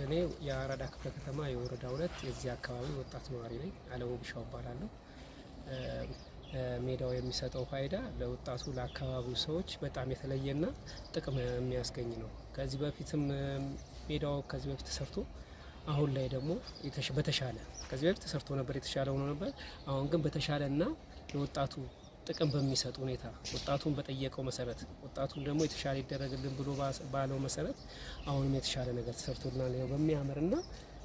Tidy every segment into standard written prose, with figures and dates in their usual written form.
እኔ የአራዳ ክፍለ ከተማ የወረዳ 2 የዚህ አካባቢ ወጣት ነዋሪ ነኝ። አለሙ ቢሻው እባላለሁ። ሜዳው የሚሰጠው ፋይዳ ለወጣቱ ለአካባቢው ሰዎች በጣም የተለየና ጥቅም የሚያስገኝ ነው። ከዚህ በፊትም ሜዳው ከዚህ በፊት ተሰርቶ አሁን ላይ ደግሞ በተሻለ ከዚህ በፊት ተሰርቶ ነበር የተሻለ ሆኖ ነበር። አሁን ግን በተሻለና ለወጣቱ ጥቅም በሚሰጥ ሁኔታ ወጣቱን በጠየቀው መሰረት ወጣቱን ደግሞ የተሻለ ይደረግልን ብሎ ባለው መሰረት አሁንም የተሻለ ነገር ተሰርቶልናል ነው በሚያምርና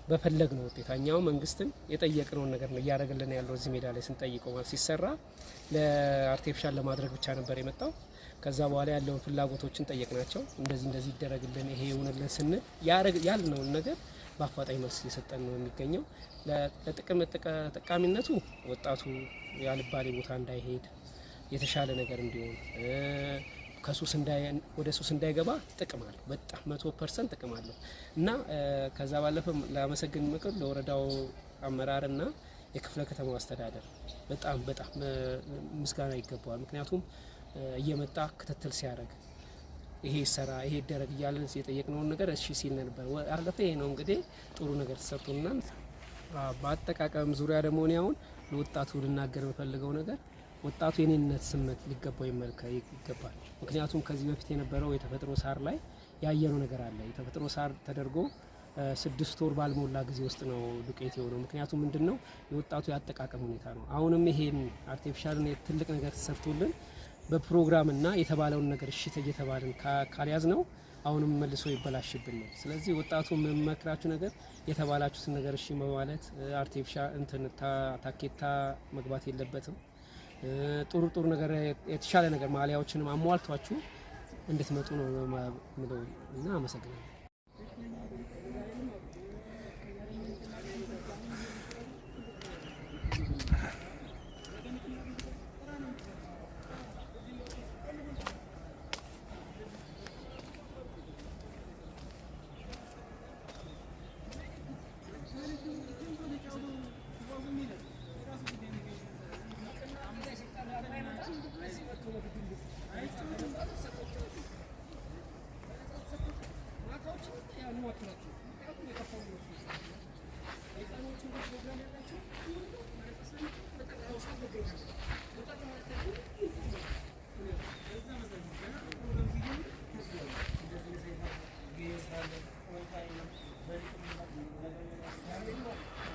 በፈለግነው ውጤታኛው መንግስትን የጠየቅነውን ነገር ነው እያደረገልን ያለው። እዚህ ሜዳ ላይ ስንጠይቀው ማለት ሲሰራ ለአርቲፊሻል ለማድረግ ብቻ ነበር የመጣው። ከዛ በኋላ ያለውን ፍላጎቶችን ጠየቅናቸው። እንደዚህ ይደረግልን ይሄ ይሁንልን ስንል ያልነውን ነገር በአፋጣኝ መልስ እየሰጠን ነው የሚገኘው። ለጥቅም ተጠቃሚነቱ ወጣቱ ያልባሌ ቦታ እንዳይሄድ የተሻለ ነገር እንዲሆን ወደ ሱስ እንዳይገባ ጥቅም አለው። በጣም 100% ጥቅም አለው እና ከዛ ባለፈ ላመሰግን ምክር ለወረዳው አመራርና የክፍለ ከተማው አስተዳደር በጣም ምስጋና ይገባዋል። ምክንያቱም እየመጣ ክትትል ሲያደርግ ይሄ ሰራ ይሄ ደረግ እያለን የጠየቅነውን ነገር እሺ ሲል ነበር። አለፈ ይሄ ነው እንግዲህ ጥሩ ነገር ተሰርቶልናል። በአጠቃቀም ዙሪያ ደግሞ እኔ አሁን ለወጣቱ ልናገር የምፈልገው ነገር ወጣቱ የኔነት ስሜት ሊገባው ይገባል። ምክንያቱም ከዚህ በፊት የነበረው የተፈጥሮ ሳር ላይ ያየነው ነገር አለ። የተፈጥሮ ሳር ተደርጎ 6 ወር ባልሞላ ጊዜ ውስጥ ነው ዱቄት የሆነው። ምክንያቱም ምንድነው የወጣቱ ያጠቃቀም ሁኔታ ነው። አሁንም ይሄን አርቲፊሻልን ትልቅ ነገር ተሰርቶልን በፕሮግራምና የተባለውን ነገር እሺ እየተባልን ካልያዝ ነው አሁንም መልሶ ይበላሽብን ነው። ስለዚህ ወጣቱ መመክራችሁ ነገር የተባላችሁትን ነገር እሺ ማለት አርቲፊሻል ታኬታ መግባት የለበትም። ጥሩ ነገር የተሻለ ነገር ማሊያዎችንም አሟልቷችሁ እንድትመጡ ነው ማለት ነው እና አመሰግናለሁ።